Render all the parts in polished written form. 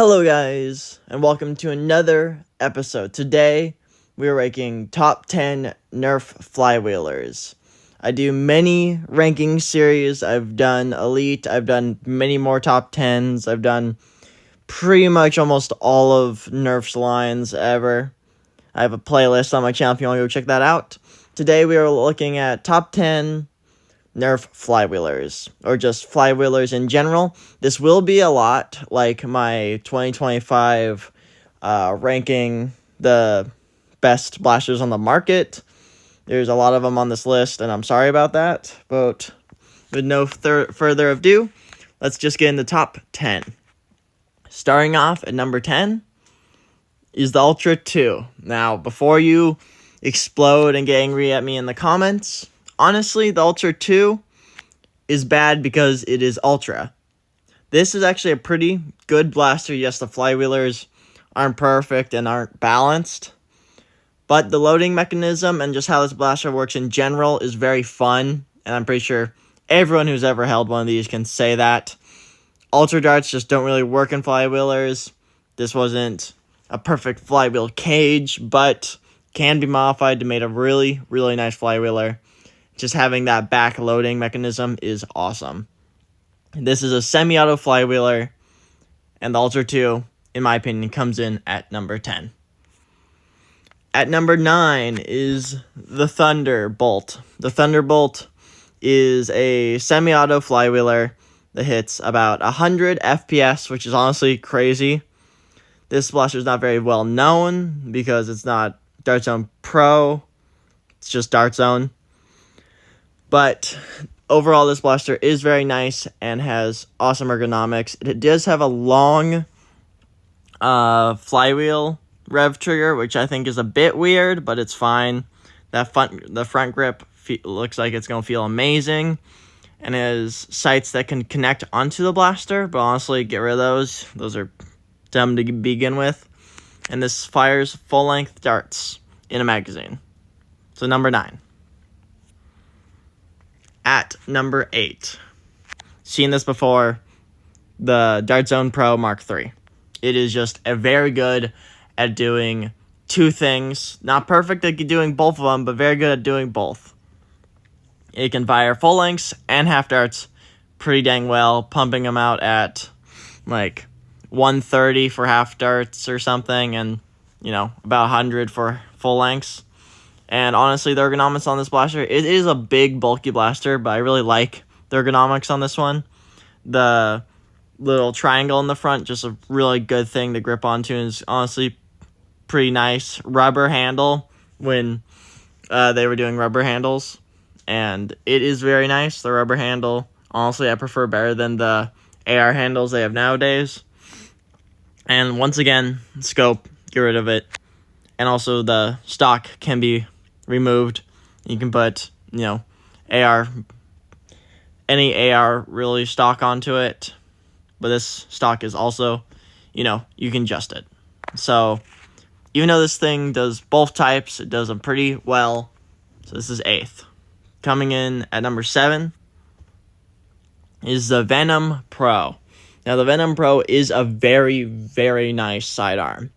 Hello guys, and welcome to another episode. Today, we are ranking top 10 nerf flywheelers. I do many ranking series. I've done Elite, I've done many more top 10s, I've done pretty much almost all of nerf's lines ever. I have a playlist on my channel if you want to go check that out. Today, we are looking at top 10 nerf flywheelers, or just flywheelers in general. This will be a lot like my 2025 ranking the best blasters on the market. There's a lot of them on this list, and I'm sorry about that, but with no further ado, let's just get in the top 10. Starting off at number 10 is the Ultra 2. Now, before you explode and get angry at me in the comments, honestly, the Ultra 2 is bad because it is Ultra. This is actually a pretty good blaster. Yes, the flywheelers aren't perfect and aren't balanced, but the loading mechanism and just how this blaster works in general is very fun, and I'm pretty sure everyone who's ever held one of these can say that. Ultra darts just don't really work in flywheelers. This wasn't a perfect flywheel cage, but can be modified to make a really, really nice flywheeler. Just having that back loading mechanism is awesome. This is a semi-auto flywheeler, and the Ultra 2, in my opinion, comes in at number 10. At number 9 is the Thunderbolt. The Thunderbolt is a semi-auto flywheeler that hits about 100 FPS, which is honestly crazy. This blaster is not very well known because it's not Dart Zone Pro. It's just Dart Zone. But overall, this blaster is very nice and has awesome ergonomics. It does have a long flywheel rev trigger, which I think is a bit weird, but it's fine. The front grip looks like it's going to feel amazing. And it has sights that can connect onto the blaster, but honestly, get rid of those. Those are dumb to begin with. And this fires full-length darts in a magazine. So number 9. At number 8, seen this before, the Dart Zone Pro Mark III. It is just a very good at doing two things. Not perfect at doing both of them, but very good at doing both. It can fire full lengths and half darts pretty dang well, pumping them out at like 130 for half darts or something, and about 100 for full lengths. And honestly, the ergonomics on this blaster, it is a big, bulky blaster, but I really like the ergonomics on this one. The little triangle in the front, just a really good thing to grip onto, and is honestly pretty nice. Rubber handle when they were doing rubber handles, and it is very nice. The rubber handle, honestly, I prefer better than the AR handles they have nowadays. And once again, scope, get rid of it. And also the stock can be removed. You can put, AR, any AR really stock onto it. But this stock is also, you can adjust it. So even though this thing does both types, it does them pretty well. So this is 8th. Coming in at number 7 is the Venom Pro. Now the Venom Pro is a very, very nice sidearm,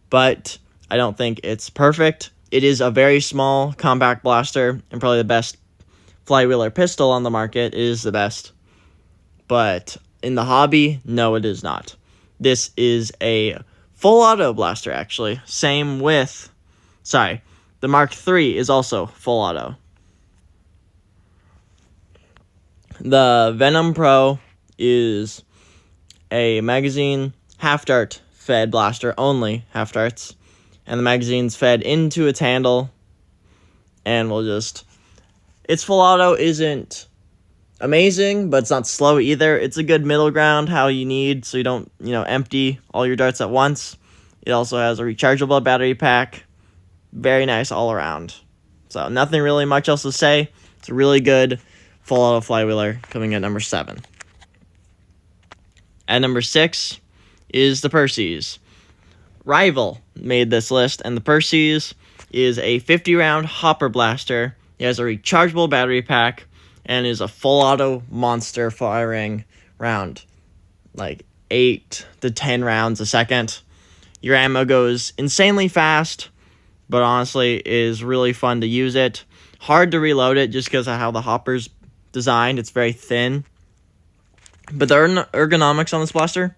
but I don't think it's perfect. It is a very small, compact blaster, and probably the best flywheeler pistol on the market. It is the best. But in the hobby, no, it is not. This is a full auto blaster, actually. Same with, the Mark III is also full auto. The Venom Pro is a magazine half dart fed blaster, only half darts. And the magazine's fed into its handle, and its full auto isn't amazing, but it's not slow either. It's a good middle ground, how you need, so you don't, empty all your darts at once. It also has a rechargeable battery pack. Very nice all around. So nothing really much else to say. It's a really good full auto flywheeler, coming at number 7. At number 6 is the Perseus. Rival made this list, and the Perseus is a 50-round hopper blaster. It has a rechargeable battery pack and is a full auto monster firing round. Like, 8 to 10 rounds a second. Your ammo goes insanely fast, but honestly is really fun to use it. Hard to reload it just because of how the hopper's designed. It's very thin. But the ergonomics on this blaster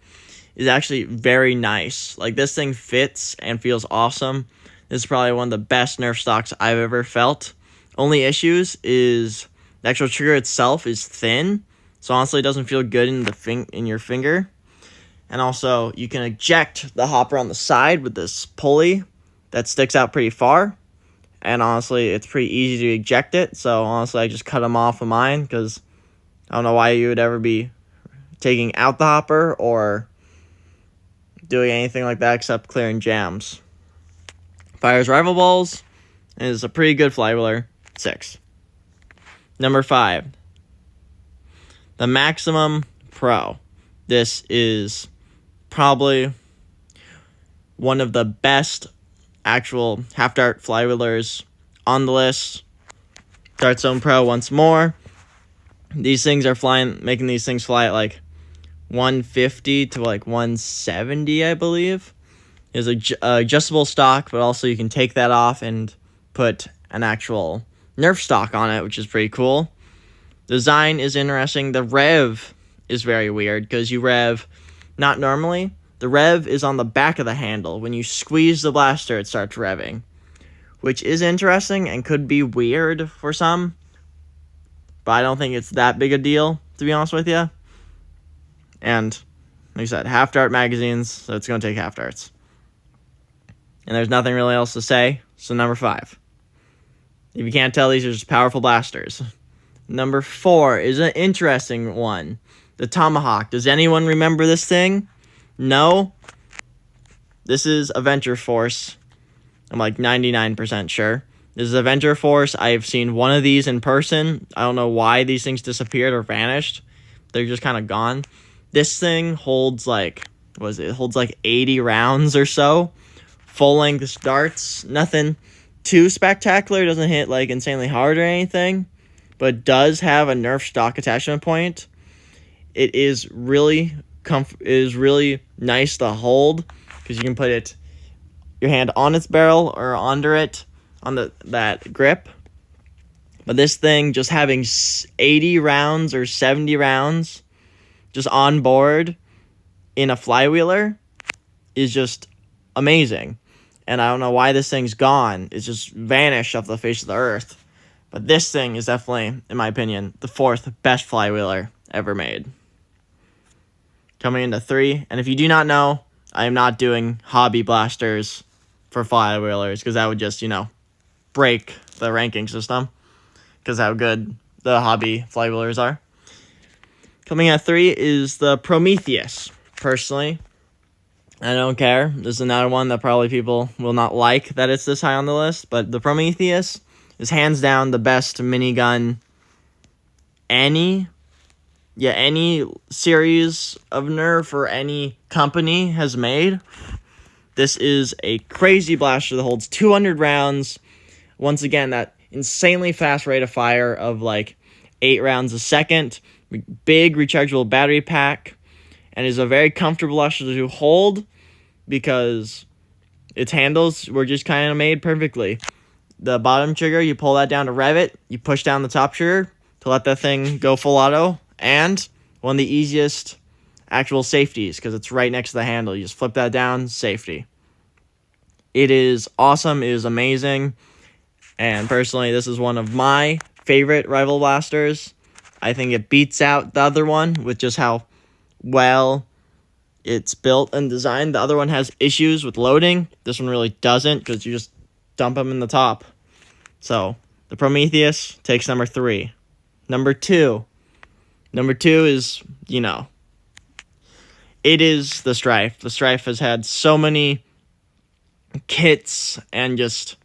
is actually very nice. Like, this thing fits and feels awesome. This is probably one of the best Nerf stocks I've ever felt. Only issues is the actual trigger itself is thin, so honestly it doesn't feel good in your finger. And also, you can eject the hopper on the side with this pulley that sticks out pretty far. And honestly, it's pretty easy to eject it. So honestly, I just cut them off of mine because I don't know why you would ever be taking out the hopper or doing anything like that except clearing jams. Fires rival balls and is a pretty good flywheeler. 6. Number 5. The Maximum Pro. This is probably one of the best actual half-dart flywheelers on the list. Dart Zone Pro once more. These things are making these things fly at like 150 to like 170, I believe. Is a adjustable stock, but also you can take that off and put an actual Nerf stock on it, which is pretty cool. Design is interesting. The rev is very weird because you rev not normally. The rev is on the back of the handle. When you squeeze the blaster, it starts revving, which is interesting and could be weird for some, but I don't think it's that big a deal, to be honest with you. And like I said, half-dart magazines, so it's going to take half-darts. And there's nothing really else to say, so number 5. If you can't tell, these are just powerful blasters. Number 4 is an interesting one. The Tomahawk. Does anyone remember this thing? No? This is Avenger Force. I'm like 99% sure. This is Avenger Force. I've seen one of these in person. I don't know why these things disappeared or vanished. They're just kind of gone. This thing holds like, it holds like 80 rounds or so. Full-length darts. Nothing too spectacular. Doesn't hit like insanely hard or anything. But does have a Nerf stock attachment point. It is really nice to hold because you can put your hand on its barrel or under it on that grip. But this thing just having 80 rounds or 70 rounds just on board in a flywheeler is just amazing. And I don't know why this thing's gone. It's just vanished off the face of the earth. But this thing is definitely, in my opinion, the 4th best flywheeler ever made. Coming into 3, and if you do not know, I am not doing hobby blasters for flywheelers because that would just, break the ranking system because how good the hobby flywheelers are. Coming at 3 is the Prometheus. Personally, I don't care. This is another one that probably people will not like that it's this high on the list, but the Prometheus is hands down the best minigun any series of Nerf or any company has made. This is a crazy blaster that holds 200 rounds. Once again, that insanely fast rate of fire of like 8 rounds a second. Big rechargeable battery pack. And is a very comfortable blaster to hold because its handles were just kind of made perfectly. The bottom trigger, you pull that down to rev it. You push down the top trigger to let that thing go full auto. And one of the easiest actual safeties because it's right next to the handle. You just flip that down, safety. It is awesome. It is amazing. And personally, this is one of my favorite rival blasters. I think it beats out the other one with just how well it's built and designed. The other one has issues with loading. This one really doesn't because you just dump them in the top. So, the Prometheus takes number 3. Number 2. Number 2 is, it is the Strife. The Strife has had so many kits and just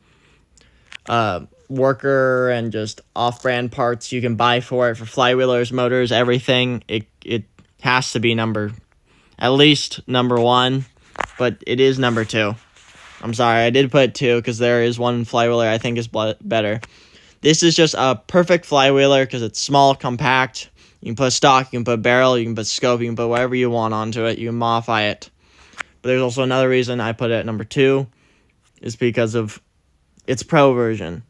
worker and just off-brand parts you can buy for it, for flywheelers, motors, everything. It has to be at least number 1, but it is number 2. I'm sorry, I did put 2 because there is one flywheeler I think is better. This is just a perfect flywheeler because it's small, compact. You can put stock, you can put barrel, you can put scope, you can put whatever you want onto it. You can modify it. But there's also another reason I put it at number 2 is because of its pro version.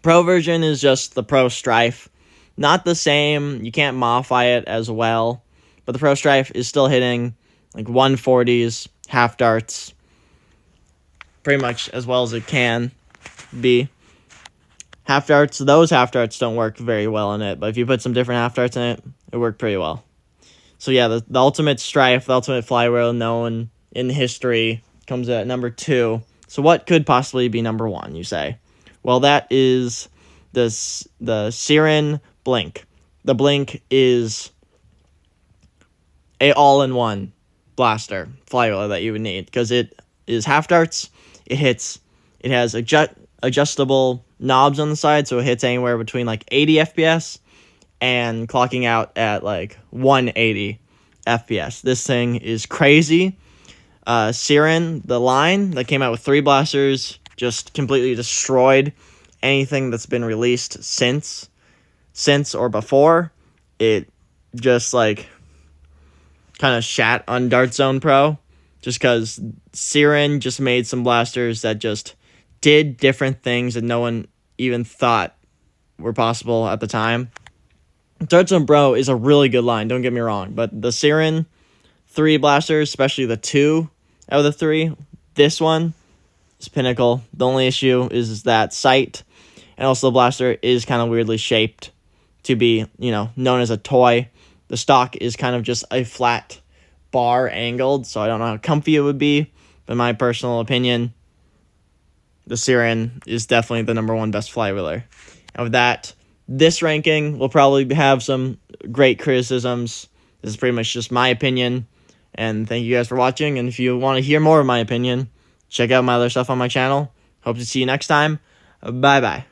Pro version is just the Pro Strife. Not the same. You can't modify it as well. But the Pro Strife is still hitting like 140s, half darts, pretty much as well as it can be. Half darts, those half darts don't work very well in it, but if you put some different half darts in it, it worked pretty well. So yeah, the ultimate Strife, the ultimate flywheel known in history, comes at number 2. So what could possibly be number 1, you say? Well, that is the Siren Blink. The Blink is a all-in-one blaster flywheeler that you would need because it is half darts. It has adjustable knobs on the side, so it hits anywhere between like 80 FPS and clocking out at like 180 FPS. This thing is crazy. Siren, the line that came out with 3 blasters, just completely destroyed anything that's been released since or before. It just like kind of shat on Dart Zone Pro just because Siren just made some blasters that just did different things that no one even thought were possible at the time. Dart Zone Pro is a really good line, don't get me wrong, but the Siren 3 blasters, especially the 2 out of the 3, this one is pinnacle. The only issue is that sight, and also the blaster is kind of weirdly shaped to be, known as a toy. The stock is kind of just a flat bar angled, so I don't know how comfy it would be, but in my personal opinion, the Siren is definitely the number 1 best flywheeler. And with that, this ranking will probably have some great criticisms. This is pretty much just my opinion, and thank you guys for watching, and if you want to hear more of my opinion, check out my other stuff on my channel. Hope to see you next time. Bye-bye.